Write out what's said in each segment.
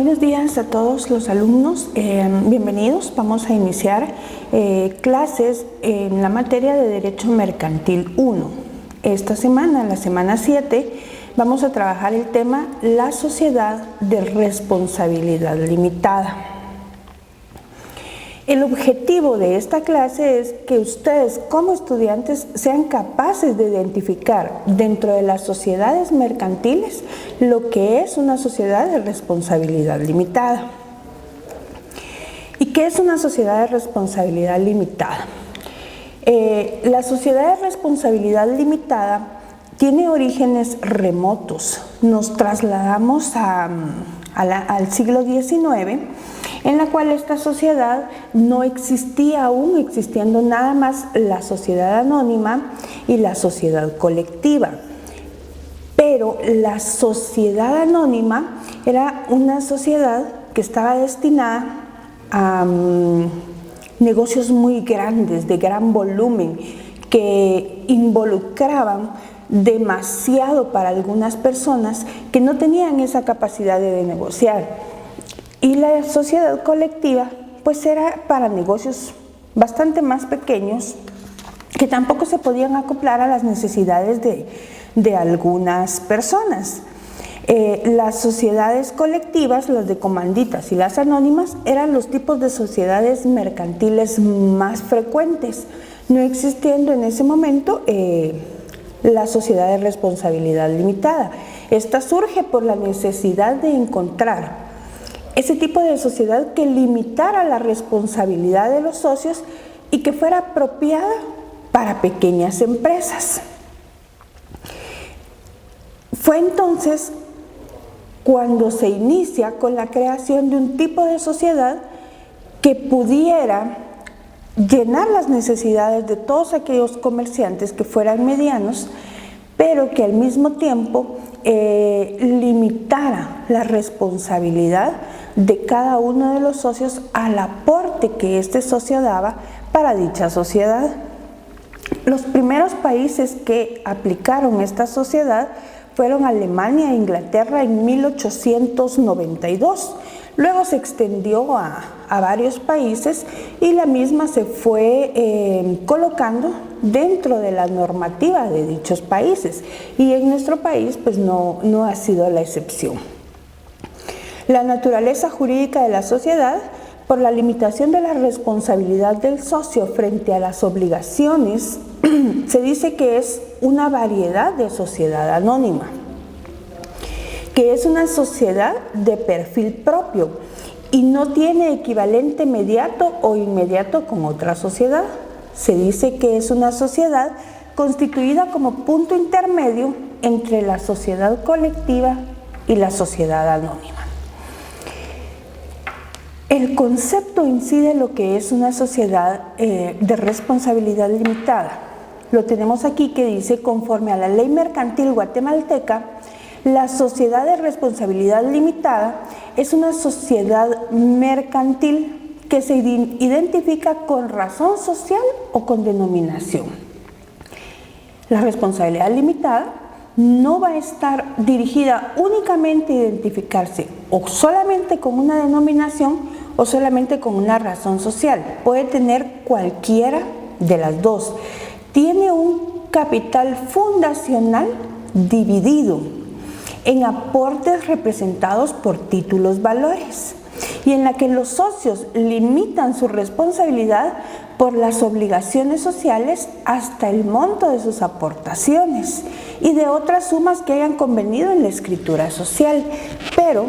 Buenos días a todos los alumnos, bienvenidos. Vamos a iniciar clases en la materia de Derecho Mercantil 1. Esta semana, la semana 7, vamos a trabajar el tema la sociedad de responsabilidad limitada. El objetivo de esta clase es que ustedes como estudiantes sean capaces de identificar dentro de las sociedades mercantiles lo que es una sociedad de responsabilidad limitada. ¿Y qué es una sociedad de responsabilidad limitada? La sociedad de responsabilidad limitada tiene orígenes remotos. Nos trasladamos al siglo XIX, en la cual esta sociedad no existía aún, existiendo nada más la sociedad anónima y la sociedad colectiva. Pero la sociedad anónima era una sociedad que estaba destinada a negocios muy grandes, de gran volumen, que involucraban demasiado para algunas personas que no tenían esa capacidad de negociar. Y la sociedad colectiva pues era para negocios bastante más pequeños que tampoco se podían acoplar a las necesidades de algunas personas. Las sociedades colectivas, las de comanditas y las anónimas, eran los tipos de sociedades mercantiles más frecuentes, no existiendo en ese momento la sociedad de responsabilidad limitada. Esta surge por la necesidad de encontrar ese tipo de sociedad que limitara la responsabilidad de los socios y que fuera apropiada para pequeñas empresas. Fue entonces cuando se inicia con la creación de un tipo de sociedad que pudiera llenar las necesidades de todos aquellos comerciantes que fueran medianos, pero que al mismo tiempo limitara la responsabilidad de cada uno de los socios al aporte que este socio daba para dicha sociedad. Los primeros países que aplicaron esta sociedad fueron Alemania e Inglaterra en 1892. Luego se extendió a varios países y la misma se fue colocando dentro de la normativa de dichos países, y en nuestro país pues no ha sido la excepción. La naturaleza jurídica de la sociedad, por la limitación de la responsabilidad del socio frente a las obligaciones, se dice que es una variedad de sociedad anónima, que es una sociedad de perfil propio y no tiene equivalente inmediato o inmediato con otra sociedad. Se dice que es una sociedad constituida como punto intermedio entre la sociedad colectiva y la sociedad anónima. El concepto incide lo que es una sociedad de responsabilidad limitada. Lo tenemos aquí, que dice: conforme a la ley mercantil guatemalteca, la sociedad de responsabilidad limitada es una sociedad mercantil que se identifica con razón social o con denominación. La responsabilidad limitada no va a estar dirigida únicamente a identificarse o solamente con una denominación o solamente con una razón social. Puede tener cualquiera de las dos. Tiene un capital fundacional dividido en aportes representados por títulos valores, y en la que los socios limitan su responsabilidad por las obligaciones sociales hasta el monto de sus aportaciones y de otras sumas que hayan convenido en la escritura social, pero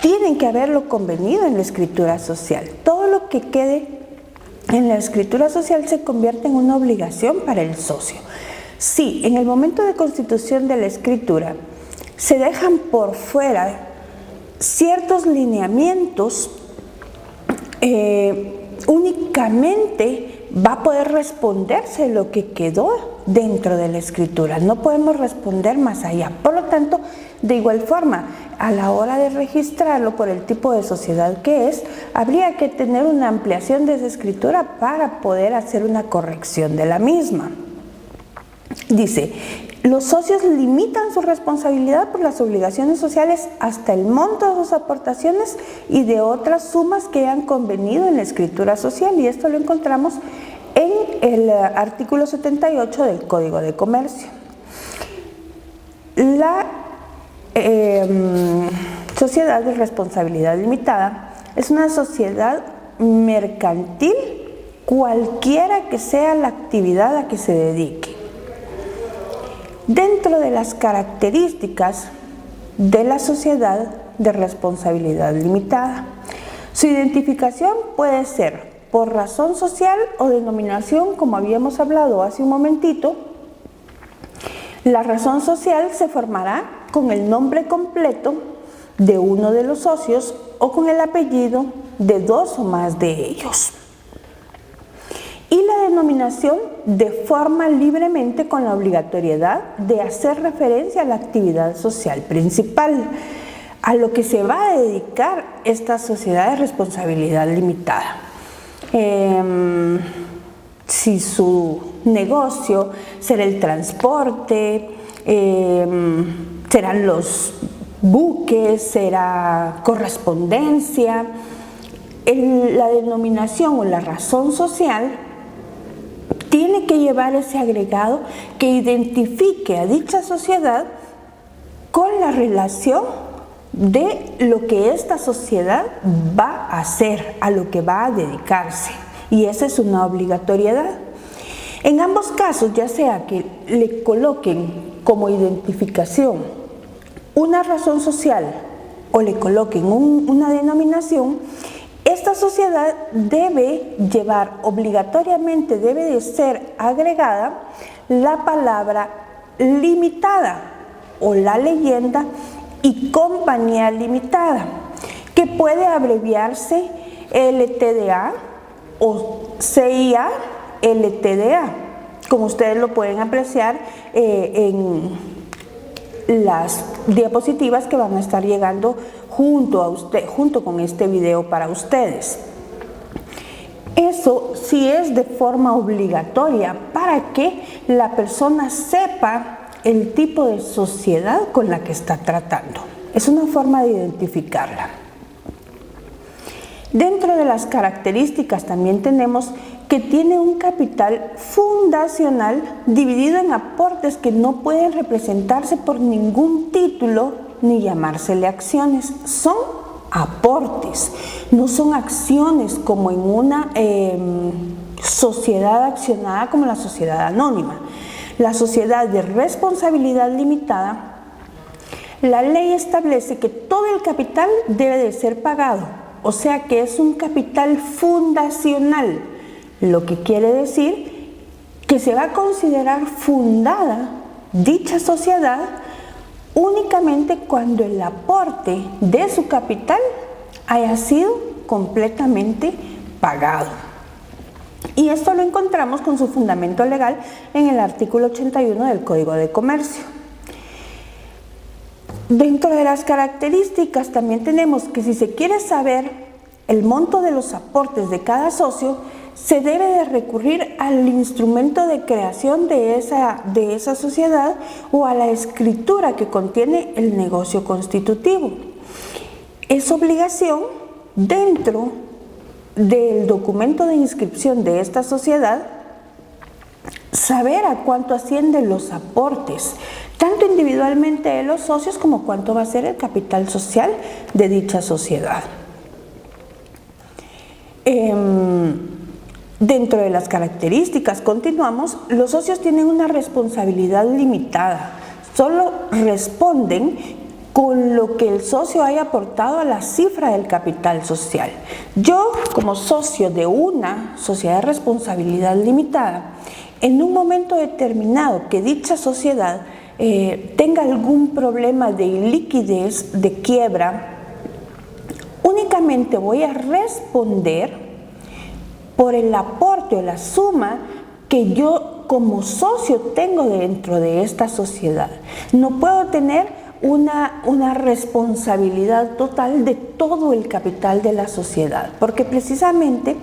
tienen que haberlo convenido en la escritura social. Todo lo que quede en la escritura social se convierte en una obligación para el socio. Si en el momento de constitución de la escritura se dejan por fuera ciertos lineamientos, únicamente va a poder responderse lo que quedó dentro de la escritura. No podemos responder más allá. Por lo tanto, de igual forma, a la hora de registrarlo por el tipo de sociedad que es, habría que tener una ampliación de esa escritura para poder hacer una corrección de la misma. Dice: Los socios limitan su responsabilidad por las obligaciones sociales hasta el monto de sus aportaciones y de otras sumas que hayan convenido en la escritura social, y esto lo encontramos en el artículo 78 del Código de Comercio. La sociedad de responsabilidad limitada es una sociedad mercantil, cualquiera que sea la actividad a que se dedique. Dentro de las características de la sociedad de responsabilidad limitada, su identificación puede ser por razón social o denominación, como habíamos hablado hace un momentito. La razón social se formará con el nombre completo de uno de los socios o con el apellido de dos o más de ellos. Y la denominación de forma libremente con la obligatoriedad de hacer referencia a la actividad social principal, a lo que se va a dedicar esta sociedad de responsabilidad limitada. Si su negocio será el transporte, serán los buques, será correspondencia, la denominación o la razón social tiene que llevar ese agregado que identifique a dicha sociedad con la relación de lo que esta sociedad va a hacer, a lo que va a dedicarse, y esa es una obligatoriedad. En ambos casos, ya sea que le coloquen como identificación una razón social o le coloquen una denominación, esta sociedad debe llevar, obligatoriamente debe de ser agregada la palabra limitada o la leyenda y compañía limitada, que puede abreviarse LTDA o CIA LTDA, como ustedes lo pueden apreciar en las diapositivas que van a estar llegando junto con este video para ustedes. Eso sí es de forma obligatoria para que la persona sepa el tipo de sociedad con la que está tratando. Es una forma de identificarla. Dentro de las características también tenemos que tiene un capital fundacional dividido en aportes que no pueden representarse por ningún título ni llamársele acciones. Son aportes, no son acciones como en una sociedad accionada como la sociedad anónima. La sociedad de responsabilidad limitada, la ley establece que todo el capital debe de ser pagado, o sea que es un capital fundacional, lo que quiere decir que se va a considerar fundada dicha sociedad únicamente cuando el aporte de su capital haya sido completamente pagado. Y esto lo encontramos con su fundamento legal en el artículo 81 del Código de Comercio. Dentro de las características también tenemos que si se quiere saber el monto de los aportes de cada socio, se debe de recurrir al instrumento de creación de esa sociedad o a la escritura que contiene el negocio constitutivo. Es obligación dentro del documento de inscripción de esta sociedad saber a cuánto ascienden los aportes, tanto individualmente de los socios como cuánto va a ser el capital social de dicha sociedad. Dentro de las características, continuamos, los socios tienen una responsabilidad limitada, solo responden con lo que el socio haya aportado a la cifra del capital social. Yo, como socio de una sociedad de responsabilidad limitada, en un momento determinado que dicha sociedad tenga algún problema de iliquidez, de quiebra, únicamente voy a responder por el aporte o la suma que yo como socio tengo dentro de esta sociedad. No puedo tener una responsabilidad total de todo el capital de la sociedad, porque precisamente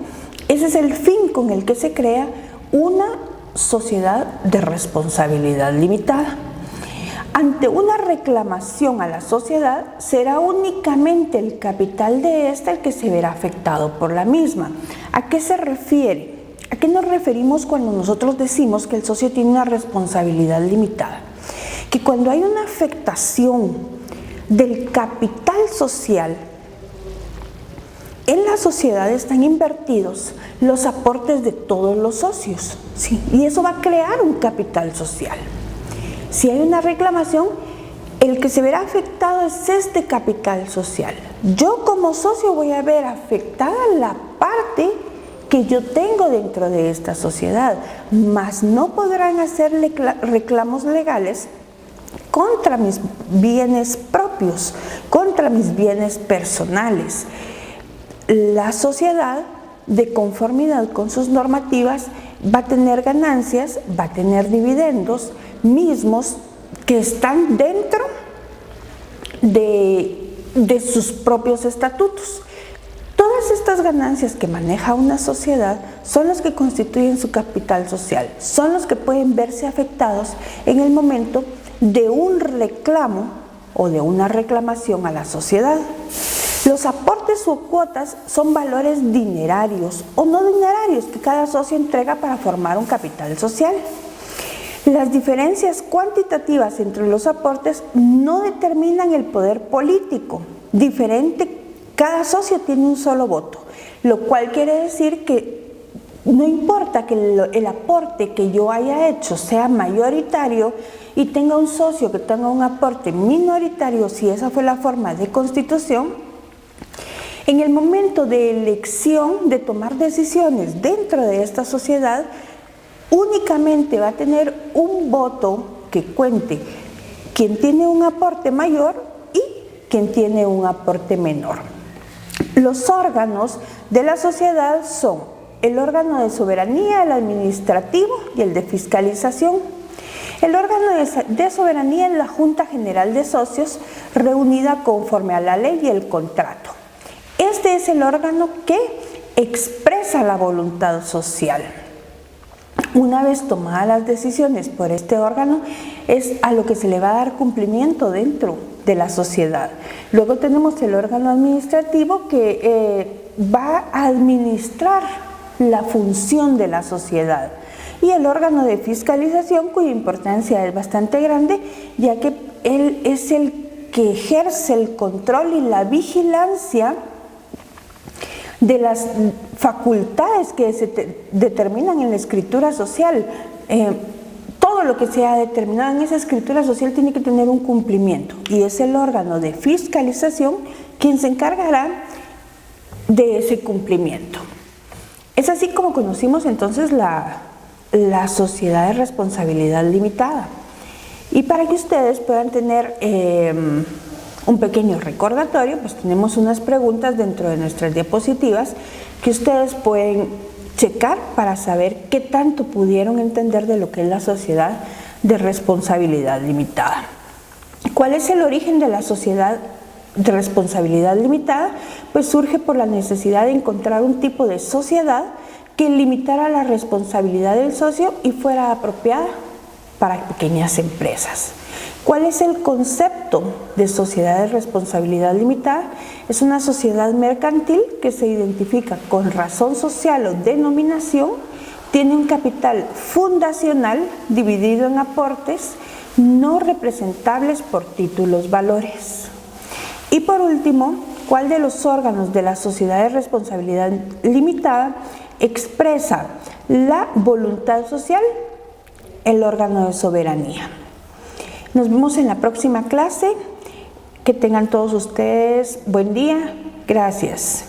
ese es el fin con el que se crea una sociedad de responsabilidad limitada. Ante una reclamación a la sociedad, será únicamente el capital de ésta el que se verá afectado por la misma. ¿A qué se refiere? ¿A qué nos referimos cuando nosotros decimos que el socio tiene una responsabilidad limitada? Que cuando hay una afectación del capital social, en la sociedad están invertidos los aportes de todos los socios, ¿sí? Y eso va a crear un capital social. Si hay una reclamación, el que se verá afectado es este capital social. Yo como socio voy a ver afectada la parte que yo tengo dentro de esta sociedad, mas no podrán hacer reclamos legales contra mis bienes propios, contra mis bienes personales. La sociedad, de conformidad con sus normativas, va a tener ganancias, va a tener dividendos mismos que están dentro de sus propios estatutos. Todas estas ganancias que maneja una sociedad son los que constituyen su capital social, son los que pueden verse afectados en el momento de un reclamo o de una reclamación a la sociedad. Los aportes o cuotas son valores dinerarios o no dinerarios que cada socio entrega para formar un capital social. Las diferencias cuantitativas entre los aportes no determinan el poder político. Cada socio tiene un solo voto, lo cual quiere decir que no importa que el aporte que yo haya hecho sea mayoritario y tenga un socio que tenga un aporte minoritario, si esa fue la forma de constitución, en el momento de elección, de tomar decisiones dentro de esta sociedad, únicamente va a tener un voto que cuente quien tiene un aporte mayor y quien tiene un aporte menor. Los órganos de la sociedad son el órgano de soberanía, el administrativo y el de fiscalización. El órgano de soberanía es la Junta General de Socios, reunida conforme a la ley y el contrato. Este es el órgano que expresa la voluntad social. Una vez tomadas las decisiones por este órgano, es a lo que se le va a dar cumplimiento dentro de la sociedad. Luego tenemos el órgano administrativo que va a administrar la función de la sociedad. Y el órgano de fiscalización, cuya importancia es bastante grande, ya que él es el que ejerce el control y la vigilancia de las facultades que se determinan en la escritura social. Todo lo que se ha determinado en esa escritura social tiene que tener un cumplimiento, y es el órgano de fiscalización quien se encargará de ese cumplimiento. Es así como conocimos entonces la sociedad de responsabilidad limitada. Y para que ustedes puedan tener un pequeño recordatorio, pues tenemos unas preguntas dentro de nuestras diapositivas que ustedes pueden checar para saber qué tanto pudieron entender de lo que es la sociedad de responsabilidad limitada. ¿Cuál es el origen de la sociedad de responsabilidad limitada? Pues surge por la necesidad de encontrar un tipo de sociedad que limitara la responsabilidad del socio y fuera apropiada para pequeñas empresas. ¿Cuál es el concepto de sociedad de responsabilidad limitada? Es una sociedad mercantil que se identifica con razón social o denominación, tiene un capital fundacional dividido en aportes no representables por títulos valores. Y por último, ¿cuál de los órganos de la sociedad de responsabilidad limitada expresa la voluntad social? El órgano de soberanía. Nos vemos en la próxima clase. Que tengan todos ustedes buen día. Gracias.